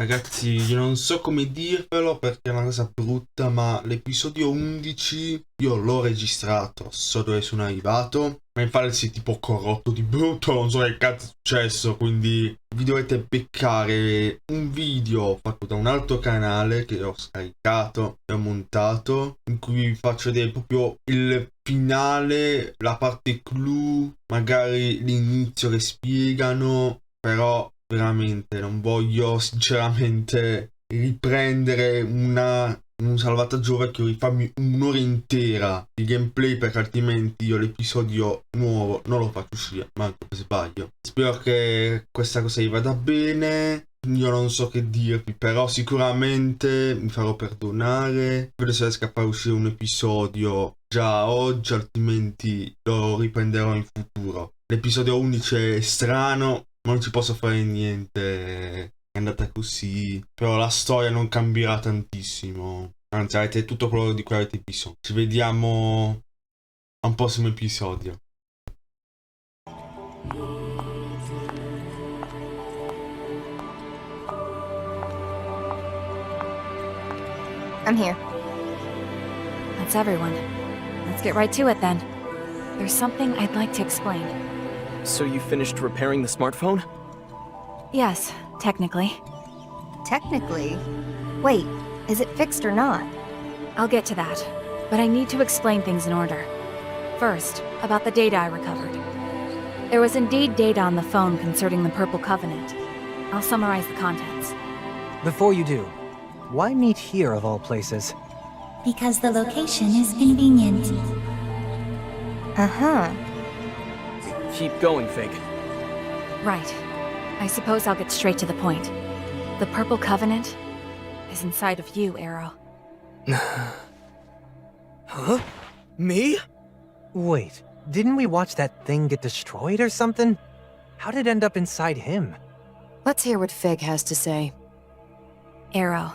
Ragazzi, io non so come dirvelo perché è una cosa brutta, ma l'episodio 11 io l'ho registrato, so dove sono arrivato, ma infatti si è tipo corrotto di brutto, non so che cazzo è successo, quindi vi dovete beccare un video fatto da un altro canale che ho scaricato e ho montato, in cui vi faccio vedere proprio il finale, la parte clou, magari l'inizio che spiegano, però veramente non voglio sinceramente riprendere un salvataggio vecchio, rifarmi un'ora intera di gameplay perché altrimenti io l'episodio nuovo non lo faccio uscire, manco per sbaglio. Spero che questa cosa gli vada bene. Io non so che dirvi, però sicuramente mi farò perdonare. Vedo se riesco a far uscire un episodio già oggi, altrimenti lo riprenderò in futuro. L'episodio 11 è strano, ma non ci posso fare niente, è andata così. Però la storia non cambierà tantissimo. Anzi, avete tutto quello di cui avete bisogno. Ci vediamo a un prossimo episodio. I'm here. That's everyone. Let's get right to it then. There's something I'd like to explain. So you finished repairing the smartphone? Yes, technically. Technically? Wait, is it fixed or not? I'll get to that, but I need to explain things in order. First, about the data I recovered. There was indeed data on the phone concerning the Purple Covenant. I'll summarize the contents. Before you do, why meet here of all places? Because the location is convenient. Uh-huh. Keep going, Fig. Right. I suppose I'll get straight to the point. The Purple Covenant is inside of you, Arrow. Huh? Me? Wait, didn't we watch that thing get destroyed or something? How did it end up inside him? Let's hear what Fig has to say. Arrow,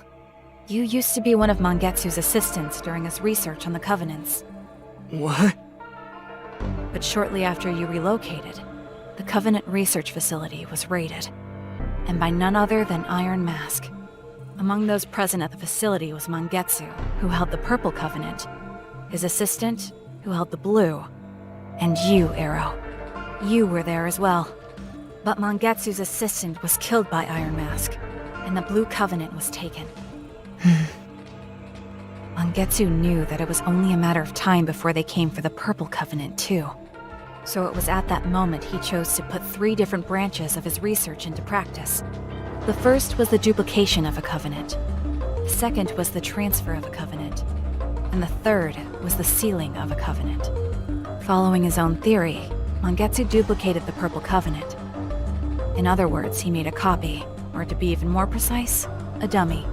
you used to be one of Mangetsu's assistants during his research on the Covenants. What? But shortly after you relocated, the Covenant research facility was raided, and by none other than Iron Mask. Among those present at the facility was Mangetsu, who held the Purple Covenant, his assistant, who held the Blue, and you, Arrow. You were there as well. But Mangetsu's assistant was killed by Iron Mask, and the Blue Covenant was taken. Mangetsu knew that it was only a matter of time before they came for the Purple Covenant, too. So it was at that moment he chose to put 3 different branches of his research into practice. The first was the duplication of a covenant. The second was the transfer of a covenant. And the third was the sealing of a covenant. Following his own theory, Mangetsu duplicated the Purple Covenant. In other words, he made a copy, or to be even more precise, a dummy.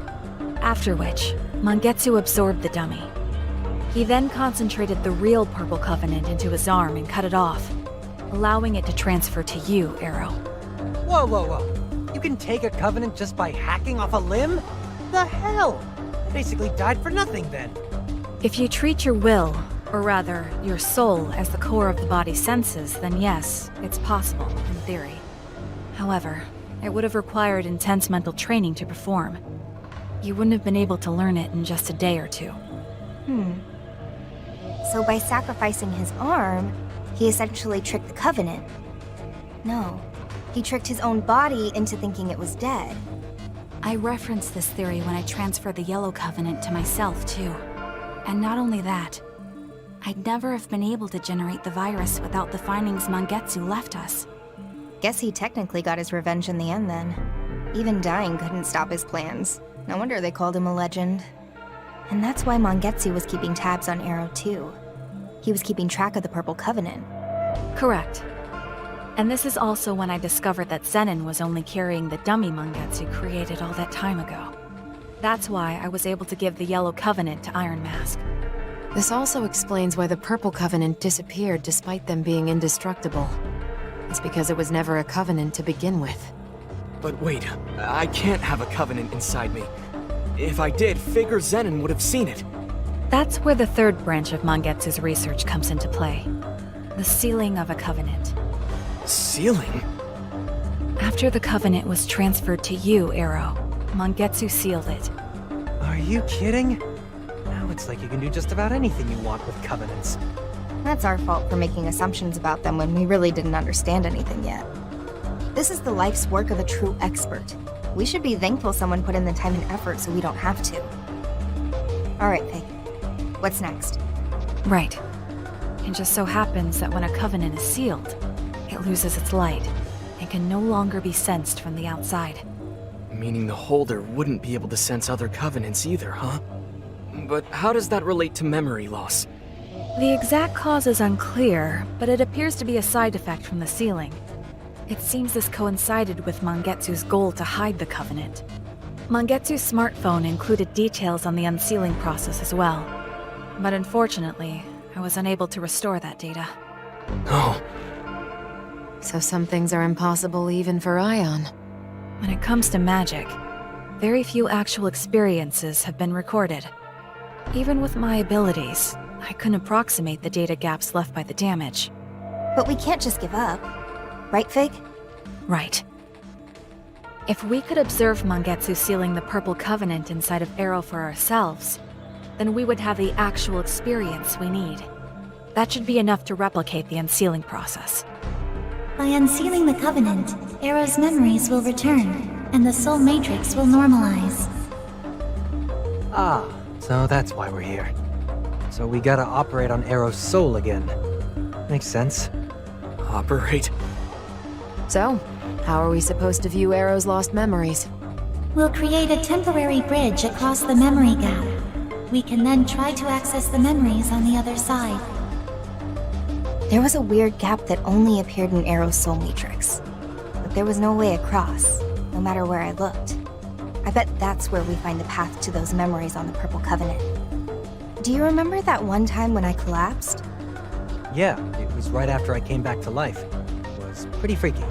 After which, Mangetsu absorbed the dummy. He then concentrated the real Purple Covenant into his arm and cut it off, allowing it to transfer to you, Arrow. Whoa, whoa, whoa. You can take a covenant just by hacking off a limb? The hell? I basically died for nothing then. If you treat your will, or rather, your soul, as the core of the body's senses, then yes, it's possible, in theory. However, it would have required intense mental training to perform. You wouldn't have been able to learn it in just a day or 2. So by sacrificing his arm, he essentially tricked the Covenant. No, he tricked his own body into thinking it was dead. I referenced this theory when I transferred the Yellow Covenant to myself, too. And not only that, I'd never have been able to generate the virus without the findings Mangetsu left us. Guess he technically got his revenge in the end then. Even dying couldn't stop his plans. No wonder they called him a legend. And that's why Mangetsu was keeping tabs on Arrow too. He was keeping track of the Purple Covenant. Correct. And this is also when I discovered that Zenon was only carrying the dummy Mangetsu created all that time ago. That's why I was able to give the Yellow Covenant to Iron Mask. This also explains why the Purple Covenant disappeared despite them being indestructible. It's because it was never a covenant to begin with. But wait, I can't have a covenant inside me. If I did, Fig or Zenon would have seen it. That's where the third branch of Mangetsu's research comes into play. The sealing of a covenant. Sealing? After the covenant was transferred to you, Arrow, Mangetsu sealed it. Are you kidding? Now it's like you can do just about anything you want with covenants. That's our fault for making assumptions about them when we really didn't understand anything yet. This is the life's work of a true expert. We should be thankful someone put in the time and effort so we don't have to. Alright, Pig. What's next? Right. It just so happens that when a covenant is sealed, it loses its light and can no longer be sensed from the outside. Meaning the holder wouldn't be able to sense other covenants either, huh? But how does that relate to memory loss? The exact cause is unclear, but it appears to be a side effect from the sealing. It seems this coincided with Mangetsu's goal to hide the covenant. Mangetsu's smartphone included details on the unsealing process as well. But unfortunately, I was unable to restore that data. Oh. So some things are impossible even for Ion. When it comes to magic, very few actual experiences have been recorded. Even with my abilities, I couldn't approximate the data gaps left by the damage. But we can't just give up. Right, Fig? Right. If we could observe Mangetsu sealing the Purple Covenant inside of Arrow for ourselves, then we would have the actual experience we need. That should be enough to replicate the unsealing process. By unsealing the covenant, Arrow's memories will return, and the soul matrix will normalize. Ah, so that's why we're here. So we gotta operate on Arrow's soul again. Makes sense. Operate? So, how are we supposed to view Arrow's lost memories? We'll create a temporary bridge across the memory gap. We can then try to access the memories on the other side. There was a weird gap that only appeared in Arrow's soul matrix. But there was no way across, no matter where I looked. I bet that's where we find the path to those memories on the Purple Covenant. Do you remember that one time when I collapsed? Yeah, it was right after I came back to life. It was pretty freaky.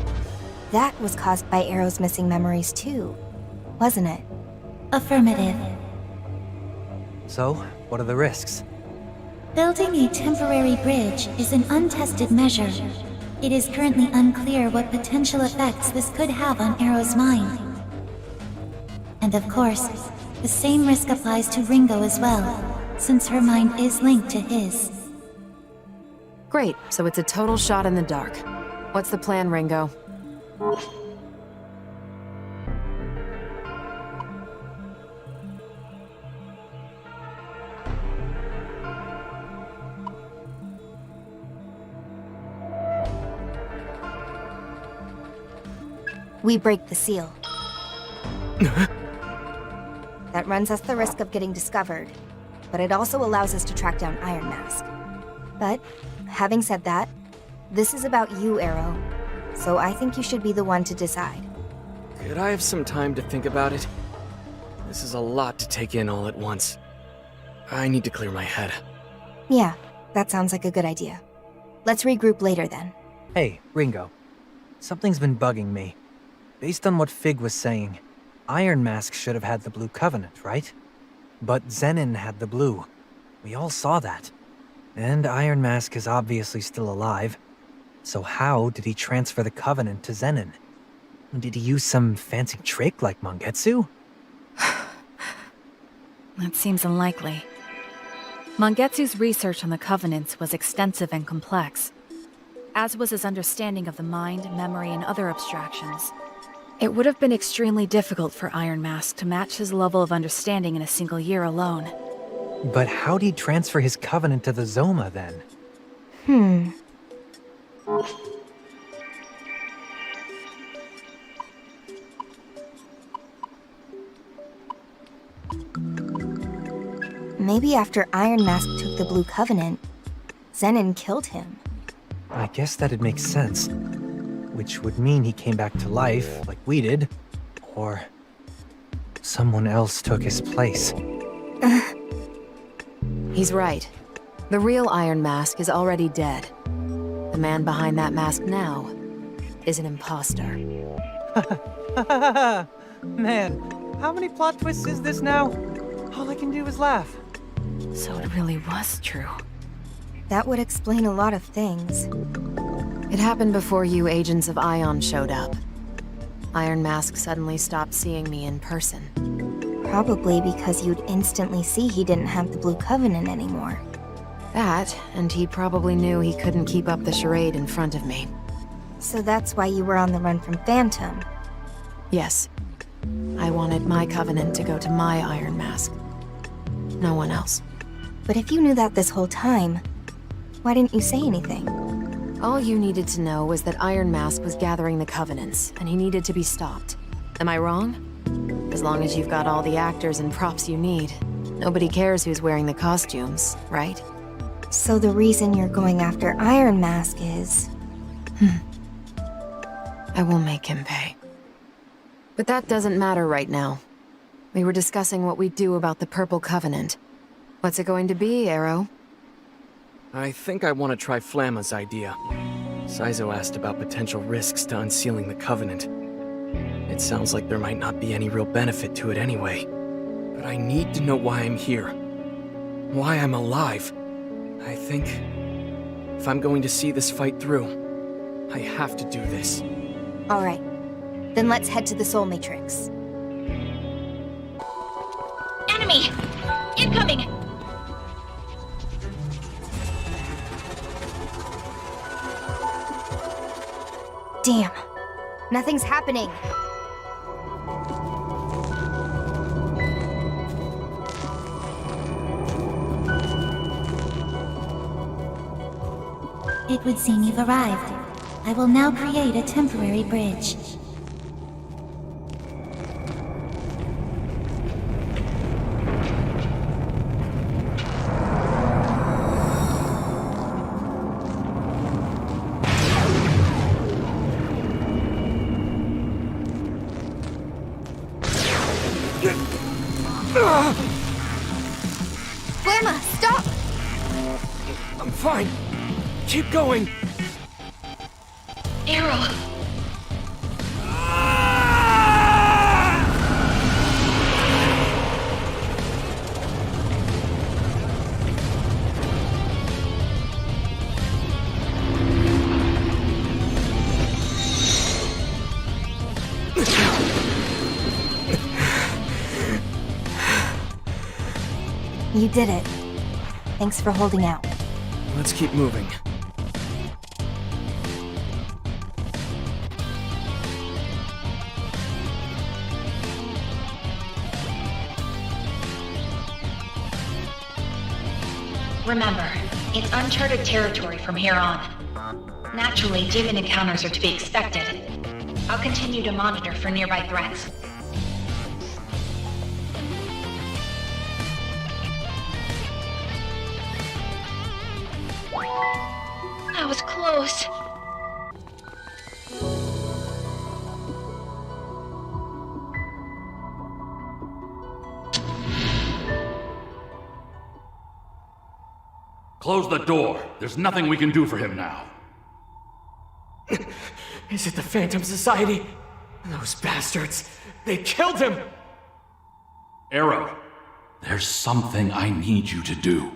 That was caused by Arrow's missing memories too, wasn't it? Affirmative. So, what are the risks? Building a temporary bridge is an untested measure. It is currently unclear what potential effects this could have on Arrow's mind. And of course, the same risk applies to Ringo as well, since her mind is linked to his. Great, so it's a total shot in the dark. What's the plan, Ringo? We break the seal. That runs us the risk of getting discovered, but it also allows us to track down Iron Mask. But, having said that, this is about you, Arrow, so I think you should be the one to decide. Could I have some time to think about it? This is a lot to take in all at once. I need to clear my head. Yeah, that sounds like a good idea. Let's regroup later then. Hey, Ringo. Something's been bugging me. Based on what Fig was saying, Iron Mask should have had the Blue Covenant, right? But Zenon had the blue. We all saw that. And Iron Mask is obviously still alive. So how did he transfer the Covenant to Zenon? Did he use some fancy trick like Mangetsu? That seems unlikely. Mangetsu's research on the Covenants was extensive and complex, as was his understanding of the mind, memory, and other abstractions. It would have been extremely difficult for Iron Mask to match his level of understanding in a single year alone. But how'd he transfer his Covenant to the Zoma then? Maybe after Iron Mask took the Blue Covenant, Zenon killed him. I guess that'd make sense. Which would mean he came back to life, like we did. Or someone else took his place. He's right. The real Iron Mask is already dead. The man behind that mask now is an impostor. Man, how many plot twists is this now? All I can do is laugh. So it really was true. That would explain a lot of things. It happened before you Agents of Ion showed up. Iron Mask suddenly stopped seeing me in person. Probably because you'd instantly see he didn't have the Blue Covenant anymore. That, and he probably knew he couldn't keep up the charade in front of me. So that's why you were on the run from Phantom. Yes. I wanted my Covenant to go to my Iron Mask. No one else. But if you knew that this whole time, why didn't you say anything? All you needed to know was that Iron Mask was gathering the Covenants, and he needed to be stopped. Am I wrong? As long as you've got all the actors and props you need, nobody cares who's wearing the costumes, right? So the reason you're going after Iron Mask is... I will make him pay. But that doesn't matter right now. We were discussing what we'd do about the Purple Covenant. What's it going to be, Arrow? I think I want to try Flamma's idea. Saizo asked about potential risks to unsealing the Covenant. It sounds like there might not be any real benefit to it anyway. But I need to know why I'm here. Why I'm alive. I think... if I'm going to see this fight through, I have to do this. Alright. Then let's head to the Soul Matrix. Enemy! Incoming! Damn. Nothing's happening. It would seem you've arrived. I will now create a temporary bridge. Flamma, stop! I'm fine. Keep going. Arrow! You did it. Thanks for holding out. Let's keep moving. Remember, it's uncharted territory from here on. Naturally, demon encounters are to be expected. I'll continue to monitor for nearby threats. That was close. Close the door. There's nothing we can do for him now. Is it the Phantom Society? Those bastards. They killed him! Arrow, there's something I need you to do.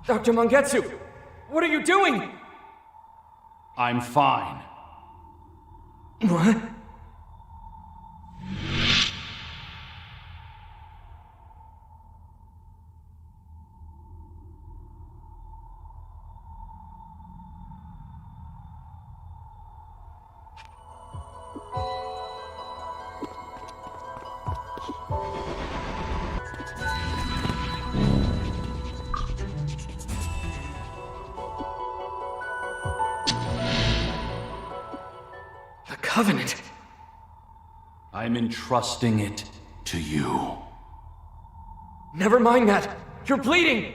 Dr. Mangetsu! What are you doing? I'm fine. What? Covenant. I'm entrusting it to you. Never mind that. You're bleeding!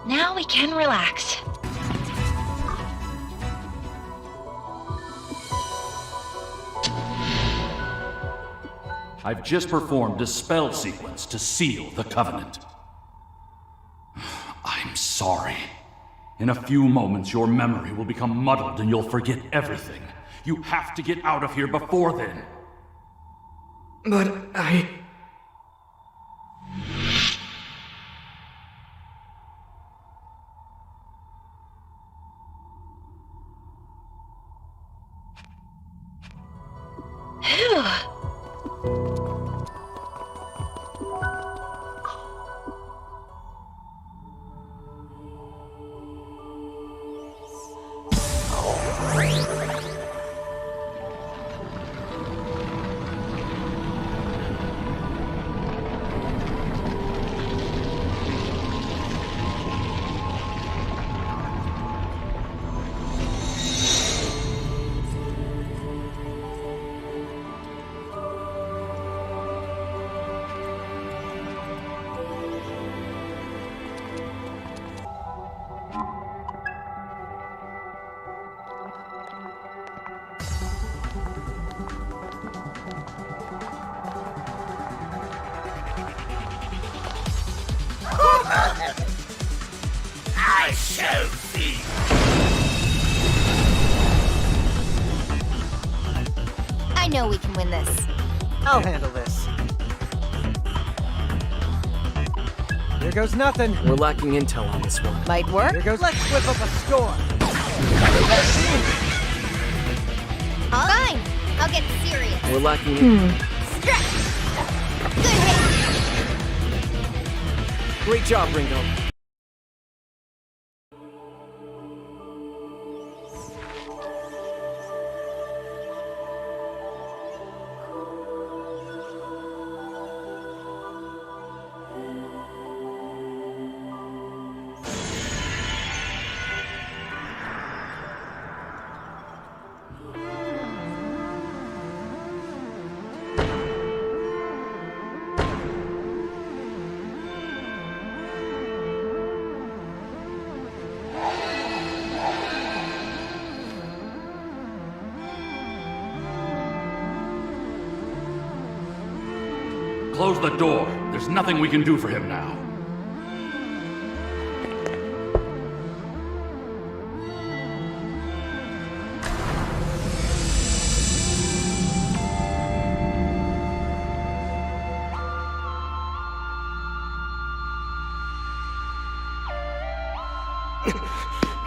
Now we can relax. I've just performed a spell sequence to seal the Covenant. I'm sorry. In a few moments, your memory will become muddled and you'll forget everything. You have to get out of here before then. But I... Phew. I shall see. I know we can win this. I'll handle this. Here goes nothing. We're lacking intel on this one. Might work? Here goes. Let's whip up a storm. Fine. I'll get serious. We're lacking... Stretch. Good hit. Great job, Ringo. Close the door. There's nothing we can do for him now.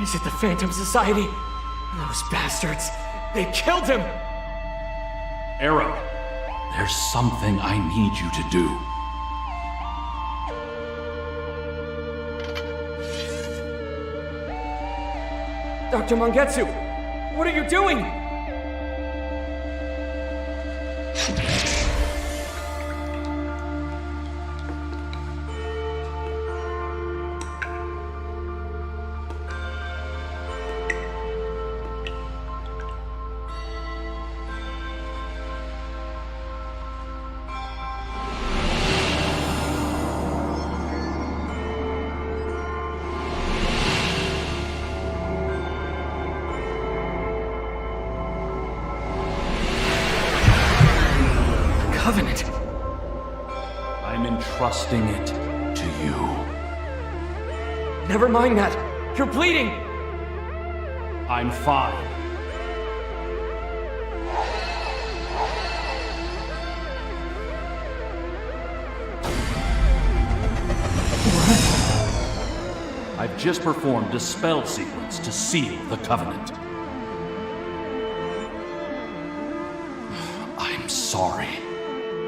Is it the Phantom Society? Those bastards. They killed him! Arrow, there's something I need you to do. Dr. Mangetsu, what are you doing? Covenant. I'm entrusting it to you. Never mind that. You're bleeding! I'm fine. I've just performed a spell sequence to seal the Covenant. I'm sorry.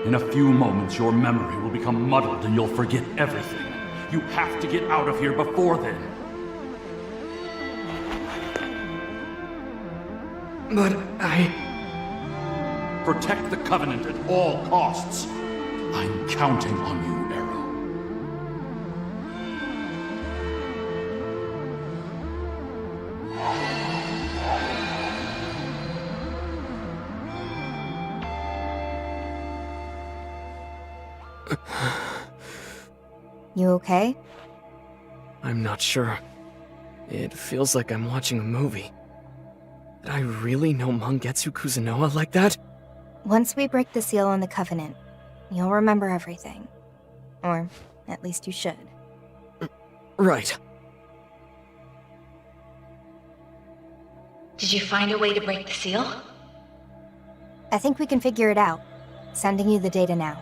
In a few moments, your memory will become muddled and you'll forget everything. You have to get out of here before then. But I... Protect the Covenant at all costs. I'm counting on you, Arrow. You okay? I'm not sure. It feels like I'm watching a movie. Did I really know Mangetsu Kuzunoha like that? Once we break the seal on the Covenant, you'll remember everything. Or at least you should. Right. Did you find a way to break the seal? I think we can figure it out. Sending you the data now.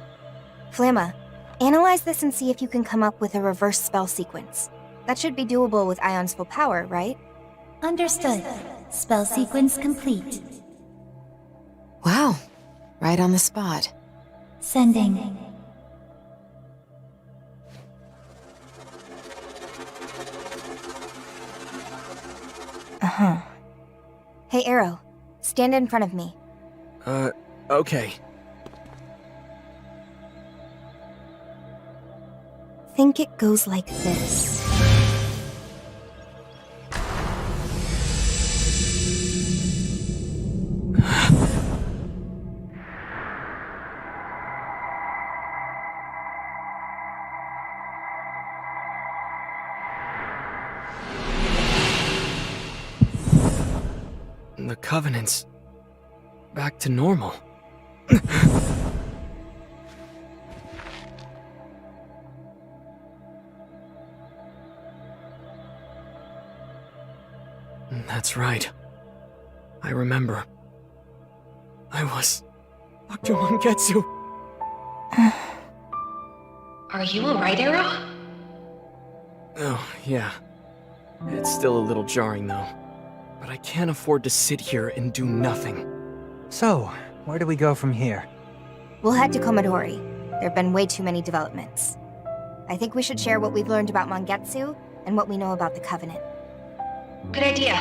Flamma, analyze this and see if you can come up with a reverse spell sequence. That should be doable with Ion's full power, right? Understood. Spell sequence complete. Wow. Right on the spot. Sending. Uh-huh. Hey, Arrow. Stand in front of me. Okay. Think it goes like this. The Covenant's back to normal. That's right. I remember. I was Dr. Mangetsu. Are you alright, Arrow? Oh, yeah. It's still a little jarring, though. But I can't afford to sit here and do nothing. So, where do we go from here? We'll head to Komodori. There have been way too many developments. I think we should share what we've learned about Mangetsu and what we know about the Covenant. Good idea.